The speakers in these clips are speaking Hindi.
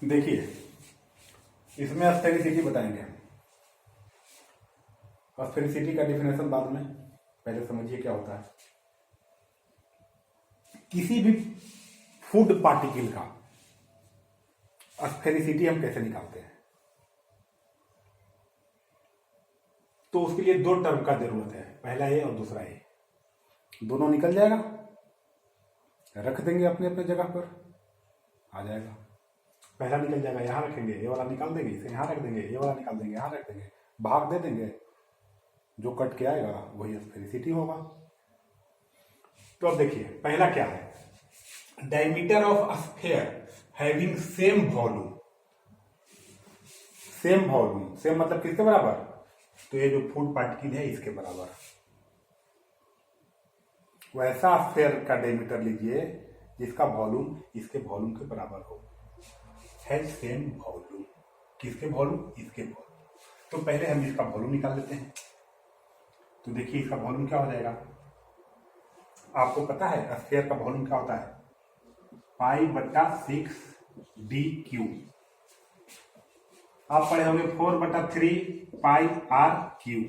देखिए, इसमें एस्थेटिसिटी बताएंगे। एस्थेटिसिटी का डिफिनेशन बाद में, पहले समझिए क्या होता है। किसी भी फूड पार्टिकल का एस्थेटिसिटी हम कैसे निकालते हैं, तो उसके लिए दो टर्म का जरूरत है, पहला ए और दूसरा ए। दोनों निकल जाएगा, रख देंगे अपने अपने जगह पर, आ जाएगा। पहला निकल जाएगा, यहां रखेंगे, ये वाला निकाल देंगे, इसे यहां रख देंगे, ये वाला निकाल देंगे, यहां रख देंगे, भाग दे देंगे, जो कट के आएगा वही एस्थेटिसिटी होगा। तो अब देखिए पहला क्या है, diameter of sphere having same volume. Same volume, same मतलब किसके बराबर, तो ये जो फूड पार्टिकल है इसके बराबर। वैसा स्फीयर का डायमीटर लीजिए जिसका वॉल्यूम इसके वॉल्यूम के बराबर हो, है सेम वॉल्यूम। किसके वॉल्यूम, इसके वॉल्यूम। तो पहले हम इसका वॉल्यूम निकाल लेते हैं। तो देखिए इसका वॉल्यूम क्या हो जाएगा, आपको पता है स्फीयर का वॉल्यूम क्या होता है, π/6 d³ आप पढ़े होंगे 4/3 πr³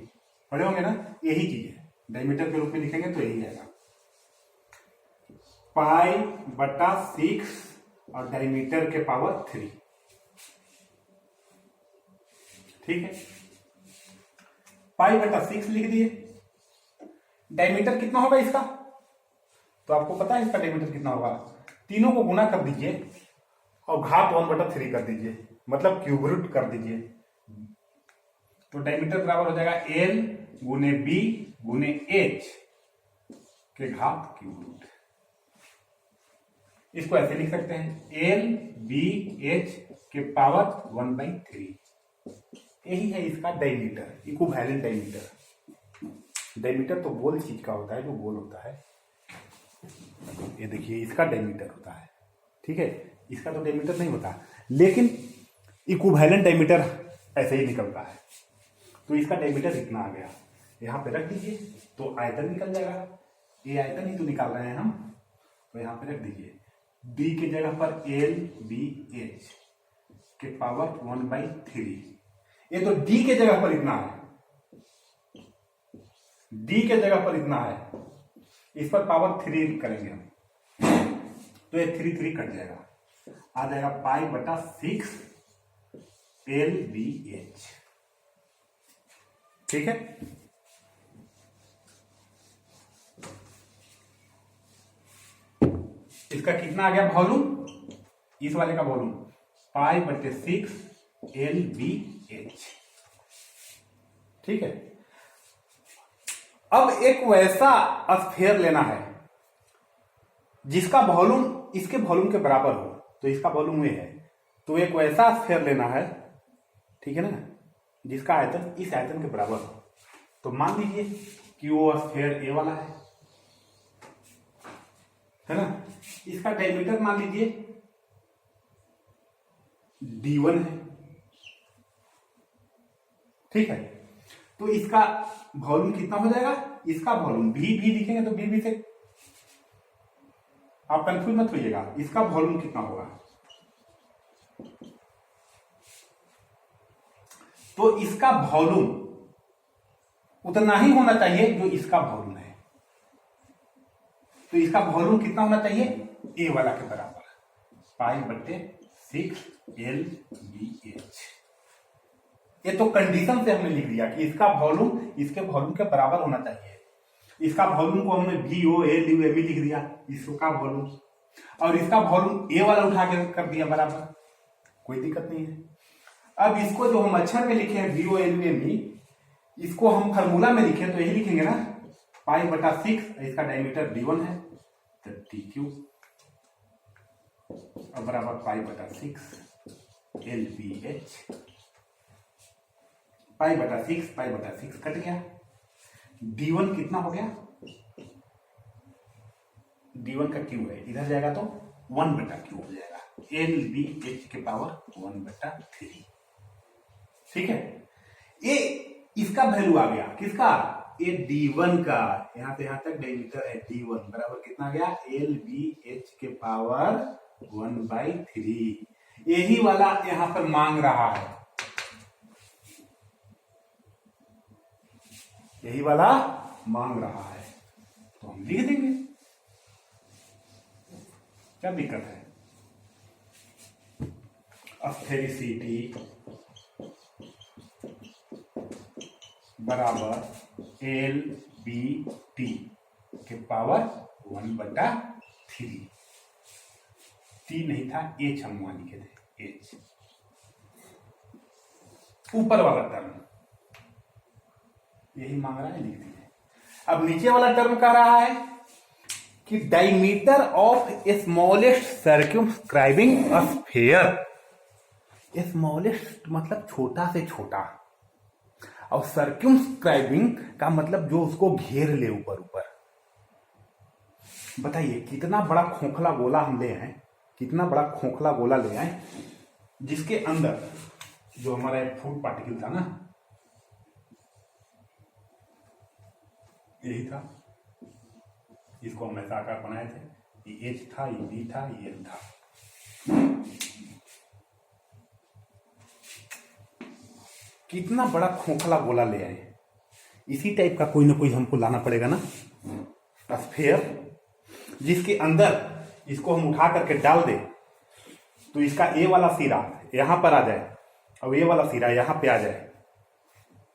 पढ़े होंगे ना, यही चीज है। डायमीटर के रूप में लिखेंगे तो यही आएगा, π/6 और डायमीटर के पावर 3। ठीक है, π/6 लिख दिए। डायमीटर कितना होगा इसका, तो आपको पता है इसका डायमीटर कितना होगा, तीनों को गुना कर दीजिए और घात 1/3 कर दीजिए, मतलब क्यूब रूट कर दीजिए। तो डायमीटर बराबर हो जाएगा L गुने B गुने H के घात क्यूब रूट। इसको ऐसे लिख सकते हैं, L B H के पावर 1/3। यही है इसका डायमीटर, इक्विवेलेंट डायमीटर। डायमीटर तो गोल चीज का होता है, जो गोल होता है। ये देखिए इसका डायमीटर होता है, ठीक है, इसका तो डायमीटर नहीं होता, लेकिन इक्विवेलेंट डायमीटर ऐसे ही निकलता है। तो इसका डायमीटर इतना आ गया, यहाँ पे रख दीजिए तो आयतन निकल जाएगा। ये आयतन ही तो निकाल रहे हैं हम, तो यहाँ पे रख दीजिए, D की जगह पर L B H के पावर 1/3। ये तो D के जगह पर इतना है, D के जगह पर इतना है, इस पर पावर 3 करेंगे हम, तो ये 3 कट जाएगा, आ जाएगा π/6 LBH। ठीक है, इसका कितना आ गया वॉल्यूम, इस वाले का वॉल्यूम π/6 LBH। ठीक है, अब एक वैसा स्फीयर लेना है जिसका वॉल्यूम इसके वॉल्यूम के बराबर हो, तो इसका वॉल्यूम ये है, तो एक वैसा स्फीयर लेना है, ठीक है ना, जिसका आयतन इस आयतन के बराबर हो। तो मान लीजिए कि वो स्फीयर ए वाला है ना, इसका डायमीटर मान लीजिए D1 है। ठीक है, तो इसका वॉल्यूम कितना हो जाएगा, इसका वॉल्यूम भी लिखेंगे तो भी से आप कंफ्यूज मत होइएगा, इसका वॉल्यूम कितना होगा, तो इसका वॉल्यूम उतना ही होना चाहिए जो इसका वॉल्यूम है। तो इसका वॉल्यूम कितना होना चाहिए, ए वाला के बराबर, π/6 LBH। ये तो कंडीशन से हमने लिख दिया कि इसका वॉल्यूम इसके वॉल्यूम के बराबर होना चाहिए। इसका वॉल्यूम को हमने VOLUM लिख दिया, इसका वॉल्यूम, और इसका वॉल्यूम ए वाला उठा के कर दिया बराबर, कोई दिक्कत नहीं है। अब इसको जो हम अक्षर में लिखे हैं VOLUM, इसको हम फार्मूला में लिखे तो यही लिखेंगे ना, π/6, इसका डायमीटर D1 है तो D³ और बराबर π/6 LBH। π/6 कट गया, D1 कितना हो गया, D1 का क्यूब है, इधर जाएगा तो 1/3 हो जाएगा, LBH के पावर 1/3। ठीक है, ये इसका वैल्यू आ गया, किसका, ये D1 का, यहां से यहां तक डायमीटर है D1 बराबर कितना आ गया, LBH के पावर 1/3। यही वाला यहां पर मांग रहा है, यही वाला मांग रहा है, तो हम लिख देंगे, क्या दिक्कत है। स्फेरिसिटी बराबर एल बी टी के पावर 1/3। टी नहीं था, एच हम वहां लिखे थे, एच ऊपर वाला टर्म यही मांग रहा है, लिख दीजिए। अब नीचे वाला टर्म कह रहा है कि diameter of smallest circumscribing sphere. Smallest मतलब छोटा से छोटा, और सर्कमस्क्राइबिंग का मतलब जो उसको घेर ले ऊपर ऊपर। बताइए कितना बड़ा खोखला गोला हम ले आए, कितना बड़ा खोखला गोला ले आए जिसके अंदर जो हमारा एक फूड पार्टिकल था ना, यही था, इसको हम ऐसा आकार बनाए थे, ये एच था, ये बी था, ये एल था। कितना बड़ा खोखला गोला ले आए, इसी टाइप का कोई ना कोई हमको लाना पड़ेगा ना स्फीयर, जिसके अंदर इसको हम उठा करके डाल दे तो इसका ए वाला सिरा यहां पर आ जाए और ये वाला सिरा यहां पे आ जाए।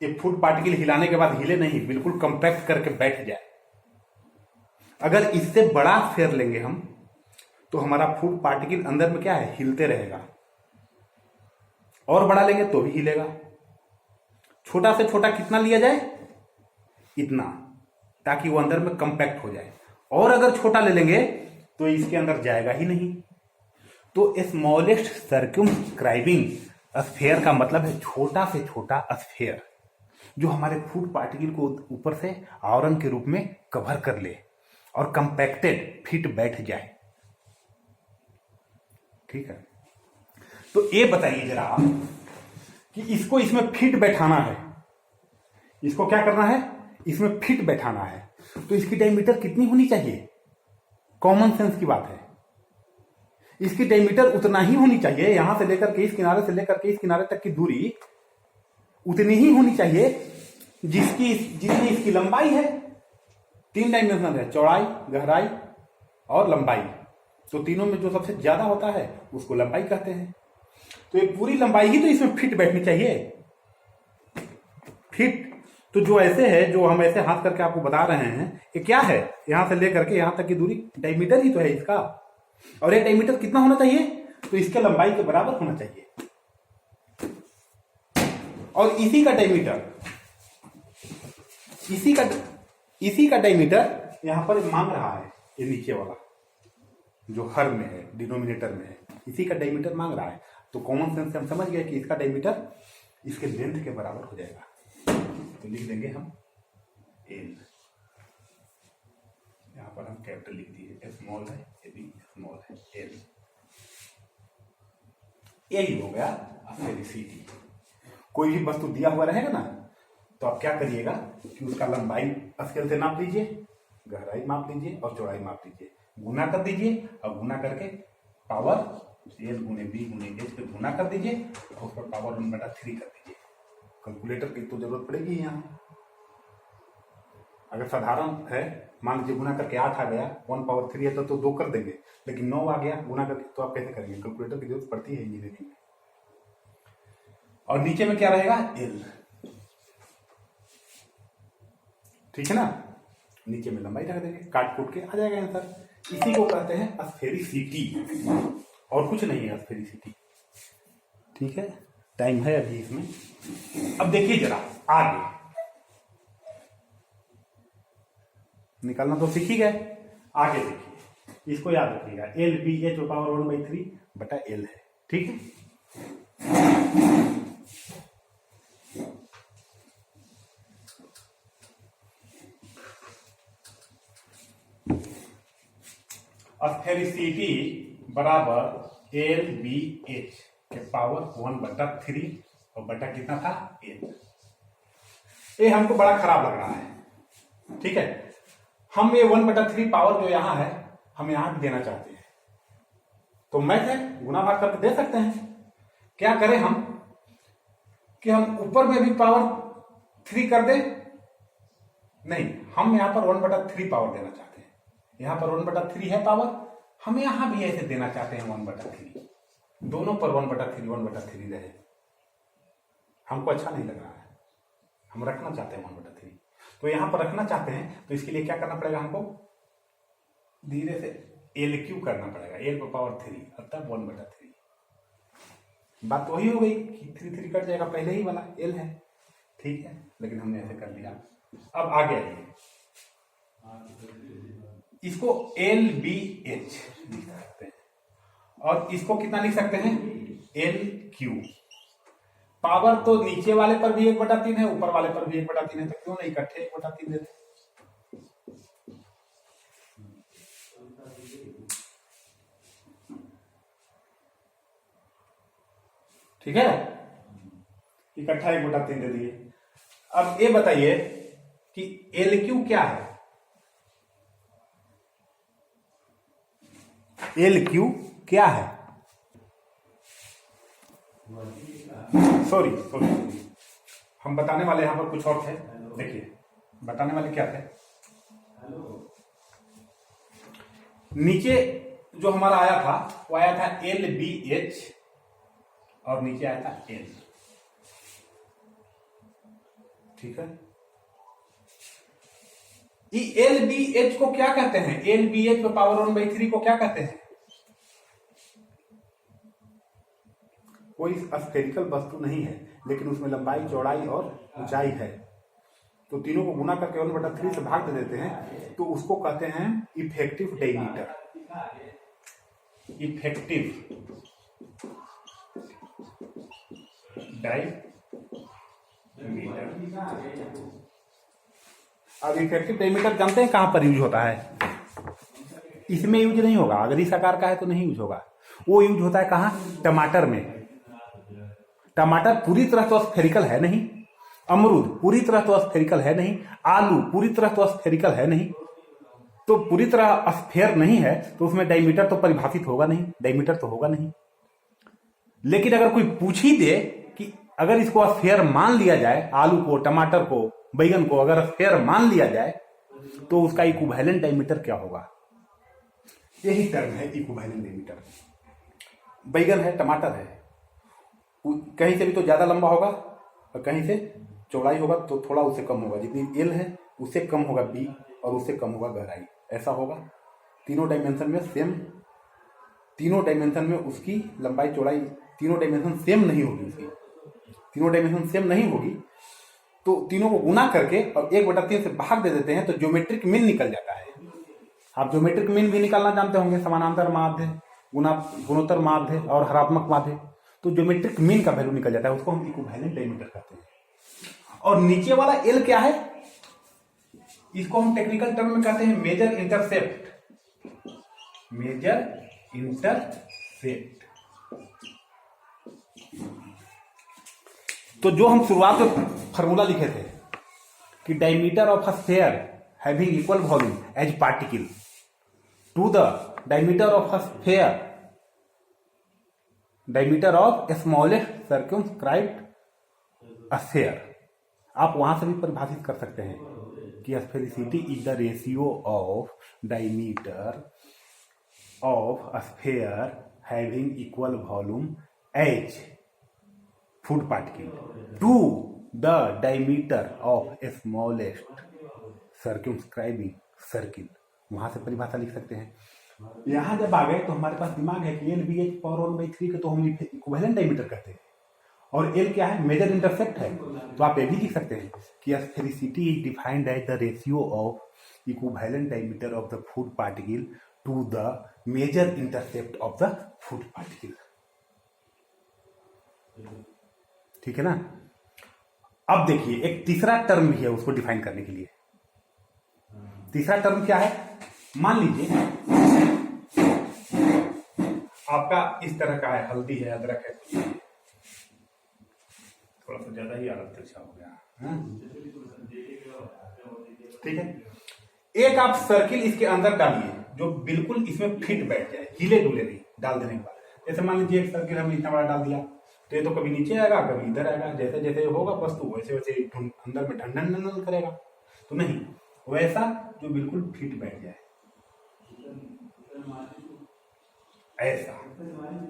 ये फूड पार्टिकल हिलाने के बाद हिले नहीं, बिल्कुल कंपैक्ट करके बैठ जाए। अगर इससे बड़ा स्फीयर लेंगे हम तो हमारा फूड पार्टिकल अंदर में क्या है, हिलते रहेगा, और बड़ा लेंगे तो भी हिलेगा। छोटा से छोटा कितना लिया जाए, इतना, ताकि वो अंदर में कंपैक्ट हो जाए, और अगर छोटा ले लेंगे तो इसके अंदर जाएगा ही नहीं। तो स्मॉलेस्ट सर्कमस्क्राइबिंग स्फीयर का मतलब है छोटा से छोटा स्फीयर जो हमारे फूड पार्टिकल को ऊपर से आवरण के रूप में कवर कर ले और कंपैक्टेड फिट बैठ जाए। ठीक है, तो ये बताइए जरा आप कि इसको इसमें फिट बैठाना है, इसको क्या करना है, इसमें फिट बैठाना है, तो इसकी डायमीटर कितनी होनी चाहिए। कॉमन सेंस की बात है, इसकी डायमीटर उतना ही होनी चाहिए, यहां से लेकर के इस किनारे से लेकर के इस किनारे तक की दूरी उतनी ही होनी चाहिए जितनी इसकी लंबाई है। 3 डायमेंशन है, चौड़ाई, गहराई और लंबाई। तो तीनों में जो सबसे ज्यादा होता है उसको लंबाई कहते हैं। तो ये पूरी लंबाई ही तो इसमें फिट बैठनी चाहिए। फिट तो जो ऐसे है, जो हम ऐसे हाथ करके आपको बता रहे हैं, ये क्या है, यहां से लेकर के यहां तक की दूरी डायमीटर ही तो है इसका। और ये डायमीटर कितना होना चाहिए, तो इसके लंबाई के बराबर होना चाहिए। और इसी का डायमीटर, इसी का डायमीटर यहां पर मांग रहा है, ये नीचे वाला जो हर में है, डिनोमिनेटर में है, इसी का डायमीटर मांग रहा है। तो कॉमन सेंस से हम समझ गए कि इसका डायमीटर इसके लेंथ के बराबर हो जाएगा। तो लिख देंगे हम एल, यहां पर हम कैपिटल लिख दिए, स्मॉल है, ये भी स्मॉल है, एल। यही हो गया स्फेरिसिटी। कोई भी वस्तु दिया हुआ रहेगा ना, तो आप क्या करिएगा कि उसका लंबाई स्केल से नाप लीजिए, गहराई माप लीजिए और चौड़ाई माप लीजिए, गुना कर दीजिए, और गुना करके पावर एल गुने बी गुने एच पे गुना कर दीजिए और उस पर पावर 1/3 कर दीजिए। कैलकुलेटर की तो जरूरत पड़ेगी यहाँ। अगर साधारण है, मान लीजिए गुना करके 8 आ गया, 1/3 है तो 2 कर देंगे, लेकिन 9 आ गया गुना करके, तो आप कैसे करेंगे। कैलकुलेटर की जरूरत पड़ती है इंजीनियरिंग में। और नीचे में क्या रहेगा, एल। ठीक है ना, नीचे में लंबाई रख देंगे, काट कूट के आ जाएगा आंसर। इसी को कहते हैं स्फेरिसिटी, और कुछ नहीं है स्फेरिसिटी। ठीक है, टाइम है अभी इसमें। अब देखिए जरा आगे निकालना तो सीख ही गए, आगे देखिए, इसको याद रखिएगा, एल बी एच पावर 1/3 बटा एल है। ठीक है, स्फेरिसिटी बराबर एल बी एच के पावर 1/3 और बटा कितना था, एल। ये हमको बड़ा खराब लग रहा है। ठीक है, हम ये 1/3 पावर जो यहां है हम यहां देना चाहते हैं, तो मैथ है, गुना भाग करके दे सकते हैं। क्या करें हम कि हम ऊपर में भी पावर 3 कर दें? नहीं, हम यहां पर 1/3 पावर देना चाहते हैं। यहां पर 1/3 है पावर, हम यहां भी ऐसे देना चाहते हैं 1/3, दोनों पर 1/3 रहे। हमको अच्छा नहीं लग रहा है, हम रखना चाहते हैं 1/3। तो यहां पर रखना चाहते हैं तो इसके लिए क्या करना पड़ेगा, हमको धीरे से LQ करना पड़ेगा, L पर पावर 3 अर्थात 1/3। बात तो वही हो गई कि 3 कट जाएगा, पहले ही वाला L है, ठीक है, लेकिन हमने ऐसे कर लिया। अब आगे आइए, इसको LBH लिख सकते हैं और इसको कितना लिख सकते हैं, LQ। पावर तो नीचे वाले पर भी 1/3 है, ऊपर वाले पर भी 1/3 है, तो क्यों नहीं इकट्ठे 1/3 दे दें। ठीक है, इकट्ठा 1/3 दे दिए। अब ये बताइए कि LQ क्या है। LQ क्या है? सॉरी, हम बताने वाले यहां पर कुछ और थे। देखिए, बताने वाले क्या थे, नीचे जो हमारा आया था वो आया था LBH और नीचे आया था L, ठीक है। ये LBH को क्या कहते हैं, LBH पे पावर 1/3 को क्या कहते हैं? कोई स्फेरिकल वस्तु नहीं है, लेकिन उसमें लंबाई, चौड़ाई और ऊंचाई है, तो तीनों को गुना करके 1/3 से भाग दे देते हैं, तो उसको कहते हैं इफेक्टिव डायमीटर। Effective diameter. अब इफेक्टिव डायमीटर जानते हैं कहां पर यूज होता है? इसमें यूज नहीं होगा, अगर इस आकार का है तो नहीं यूज होगा। वो यूज होता है कहां? टमाटर में। टमाटर पूरी तरह तो स्फेरिकल है नहीं, अमरूद पूरी तरह तो स्फेरिकल है नहीं, आलू पूरी तरह तो स्फेरिकल है नहीं, तो पूरी तरह स्फेयर नहीं है, तो उसमें डायमीटर तो परिभाषित होगा नहीं, डायमीटर तो होगा नहीं। लेकिन अगर कोई पूछ ही दे कि अगर इसको स्फेयर मान लिया जाए, आलू को, टमाटर को, बैगन को अगर स्फेयर मान लिया जाए, तो उसका इक्विवेलेंट डायमीटर क्या होगा? यही टर्म है इक्विवेलेंट डायमीटर। बैगन है, टमाटर है, कहीं से भी तो ज्यादा लंबा होगा और कहीं से चौड़ाई होगा तो थोड़ा उससे कम होगा। जितनी L है उससे कम होगा B और उससे कम होगा गहराई, ऐसा होगा। तीनों डायमेंशन में सेम, तीनों डायमेंशन में उसकी लंबाई, चौड़ाई, तीनों डायमेंशन सेम नहीं होगी। उसकी तीनों डायमेंशन सेम नहीं होगी तो तीनों को गुना करके और 1/3 से भाग दे देते हैं तो ज्योमेट्रिक मीन निकल जाता है। आप ज्योमेट्रिक मीन भी निकालना जानते होंगे, समानांतर माध्य, गुणोत्तर माध्य और हरात्मक माध्य। तो ज्योमेट्रिक मीन का वैल्यू निकल जाता है, उसको हम इक्विवेलेंट डायमीटर कहते हैं। और नीचे वाला L क्या है? इसको हम टेक्निकल टर्म में कहते हैं मेजर इंटरसेप्ट। Major intercept. तो जो हम शुरुआत में फॉर्मूला लिखे थे कि diameter of a sphere having equal volume as particle to the diameter of a sphere, diameter of smallest circumscribed sphere, आप वहां से भी परिभाषित कर सकते हैं कि sphericity is the ratio of diameter of a sphere having equal volume as food particle to the diameter of smallest circumscribing circle. वहां से परिभाषा लिख सकते हैं। यहां जब आ गए तो हमारे पास दिमाग है कि LBH पावर 1/3 के तो हम इक्विवेलेंट डायमीटर कहते हैं, और L क्या है? मेजर इंटरसेप्ट है। तो आप ये भी लिख सकते हैं कि sphericity is defined as the ratio of equivalent diameter of the food particle to the major intercept of the food particle. ठीक है ना? अब देखिए, एक तीसरा टर्म भी है उसको डिफाइन करने के लिए। तीसरा टर्म क्या है? मान लीजिए आपका इस तरह का है, हल्दी है, अदरक है, थोड़ा सा ज्यादा ही आदत अच्छा हो गया, ठीक है। एक आप सर्किल इसके अंदर डालिए जो बिल्कुल इसमें फिट बैठ जाए, हिले डुले नहीं, डाल देने के बाद जैसे मान लीजिए एक सर्किल हमने इतना बड़ा डाल दिया, तो ये तो कभी नीचे आएगा कभी इधर आएगा, जैसे जैसे होगा वस्तु वैसे वैसे अंदर में ढंढन ढंढन करेगा। तो नहीं, वैसा जो बिल्कुल फिट बैठ जाए, ऐसा।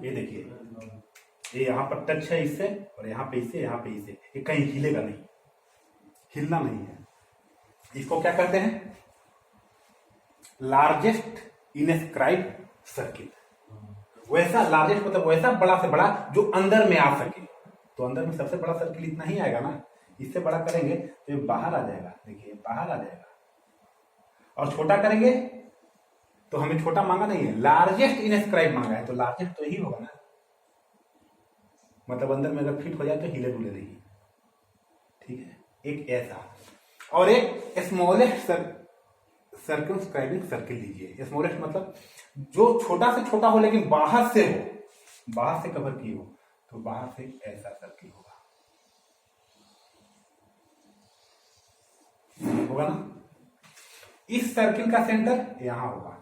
ये देखिए, ये यहाँ पर टच है इससे, और यहाँ पे इससे, यहाँ पे इससे, ये कहीं हिलेगा नहीं, हिलना नहीं है। इसको क्या कहते हैं? Largest inscribe circle. वैसा लार्जेस्ट मतलब वैसा बड़ा से बड़ा जो अंदर में आ सके। तो अंदर में सबसे बड़ा सर्किल इतना ही आएगा ना, इससे बड़ा करेंगे तो ये बाहर आ जाएगा, देखिए बाहर आ जाएगा। और छोटा करेंगे तो हमें छोटा मांगा नहीं है, लार्जेस्ट इनस्क्राइब मांगा है, तो लार्जेस्ट तो यही होगा ना, मतलब अंदर में अगर फिट हो जाए तो हिले डुले नहीं। ठीक है, एक ऐसा। और एक स्मॉलेस्ट सर्कमस्क्राइबिंग सर्किल लीजिए। स्मॉलेस्ट मतलब जो छोटा से छोटा हो लेकिन बाहर से हो, बाहर से कवर की हो, तो बाहर से ऐसा सर्किल होगा ना। इस सर्किल का सेंटर यहां होगा,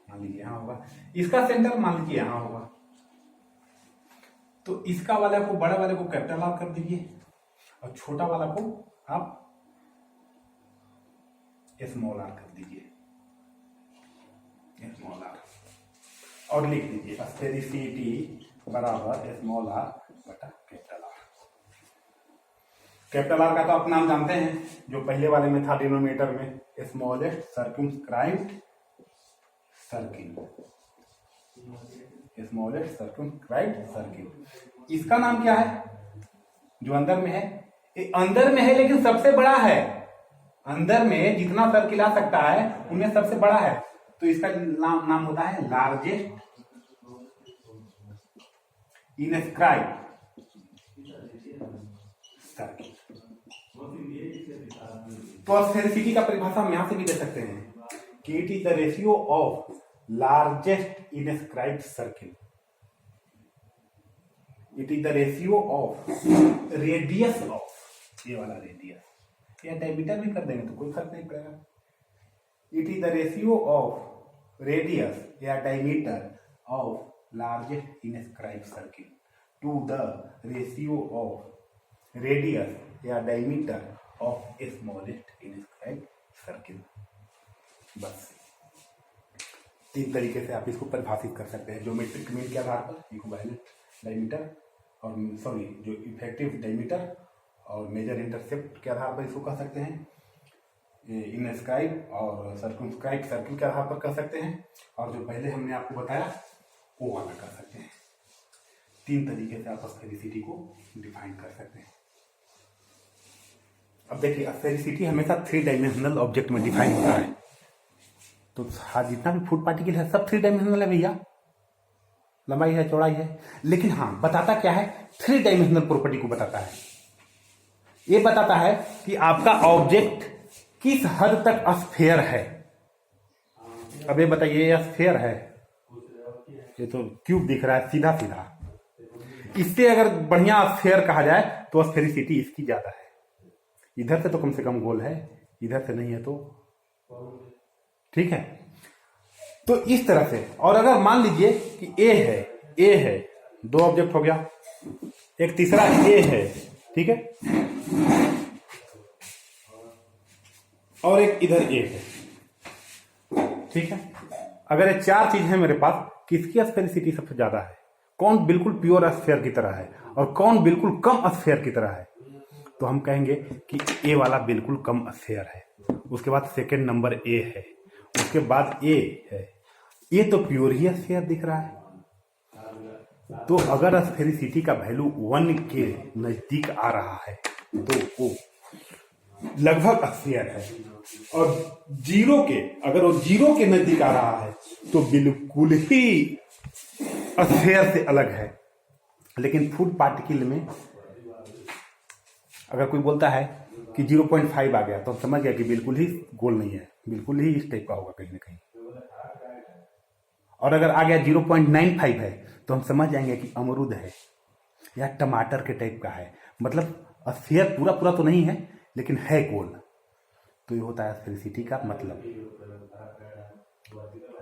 मान लीजिए यहां होगा, इसका सेंटर मान लीजिए यहां होगा। तो इसका वाला को, बड़ा वाले को कैपिटल आर कर दीजिए, और छोटा वाला को आप स्मॉल आर कर दीजिए, स्मॉल आर। और लिख दीजिए स्फेरिसिटी बराबर स्मॉल आर बटा कैपिटल आर। कैपिटल आर का तो आप नाम जानते हैं, जो पहले वाले में था डिनोमिनेटर में, smallest circumscribed circle, smallest circumscribed circle. इसका नाम क्या है? जो अंदर में है, ये अंदर में है लेकिन सबसे बड़ा है। अंदर में जितना सर्किल आ सकता है उनमें सबसे बड़ा है, तो इसका नाम होता है लार्जेस्ट इनस्क्राइब सर्किल। तो स्फेरिसिटी का परिभाषा हम यहां से भी दे सकते हैं कि it is the ratio of largest inscribed circle, it is the ratio of radius of, ये वाला रेडियस, या डायमीटर भी कर देंगे तो कोई फर्क नहीं पड़ेगा। It is the ratio of radius या diameter of largest inscribed circle to the ratio of radius या diameter of smallest inscribed circle. बस तीन तरीके से आप इसको परिभाषित कर सकते हैं, ज्योमेट्रिक मीन के आधार पर इक्विवेलेंट डायमीटर, और सॉरी जो इफेक्टिव डायमीटर और मेजर इंटरसेप्ट के आधार पर इसको कह सकते हैं, इनस्क्राइब और सर्कमस्क्राइब सर्किल के आधार पर कर सकते हैं, और जो पहले हमने आपको बताया वो वाला कर सकते हैं। तीन तरीके से आप स्फेरिसिटी को डिफाइन कर सकते हैं। अब देखिए, स्फेरिसिटी हमेशा 3 डायमेंशनल ऑब्जेक्ट में डिफाइन होता है। तो जितना भी फूड पार्टिकल है सब 3 डायमेंशनल है भैया, लंबाई है, चौड़ाई है। लेकिन हाँ, बताता क्या है? 3 डायमेंशनल प्रॉपर्टी को बताता है। ये बताता है कि आपका ऑब्जेक्ट किस हद तक स्फेयर है। अब ये बताइए, ये स्फेयर है, ये तो क्यूब दिख रहा है सीधा सीधा, इससे अगर बढ़िया स्फेयर कहा जाए तो स्फेरिसिटी इसकी ज्यादा है। इधर से तो कम से कम गोल है, इधर से नहीं है तो ठीक है। तो इस तरह से, और अगर मान लीजिए कि ए है, 2 ऑब्जेक्ट हो गया, एक तीसरा ए है, ठीक है, और एक इधर ए है, ठीक है। अगर ये 4 चीज है मेरे पास, किसकी स्फेरिसिटी सबसे ज्यादा है, कौन बिल्कुल प्योर स्फेयर की तरह है और कौन बिल्कुल कम स्फेयर की तरह है, तो हम कहेंगे कि ए वाला बिल्कुल कम स्फेयर है। उसके बाद सेकंड नंबर ए है, उसके बाद ए है, ये तो प्योर ही स्फेयर दिख रहा है। तो अगर स्फेरिसिटी का वैल्यू 1 के नजदीक आ रहा है तो वो लगभग स्फेयर है, और 0 के, अगर वो 0 के नजदीक आ रहा है तो बिल्कुल ही स्फेयर से अलग है। लेकिन फूड पार्टिकल में अगर कोई बोलता है कि 0.5 आ गया तो हम समझ गया कि बिल्कुल ही गोल नहीं है, बिल्कुल ही इस टाइप का होगा कहीं ना कहीं। और अगर आ गया 0.95 है तो हम समझ जाएंगे कि अमरूद है या टमाटर के टाइप का है, मतलब स्फेयर पूरा पूरा तो नहीं है लेकिन है गोल। तो ये होता है स्फेरिसिटी का मतलब।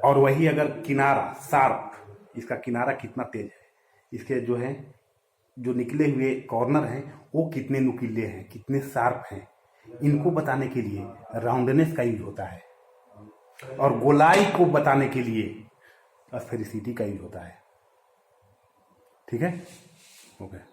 और वही अगर किनारा शार्प इसका किनारा कितना तेज है, इसके जो है जो निकले हुए कॉर्नर हैं वो कितने नुकीले हैं, कितने शार्प हैं, इनको बताने के लिए राउंडनेस का यूज होता है, और गोलाई को बताने के लिए स्फेरिसिटी का यूज होता है। ठीक है, ओके।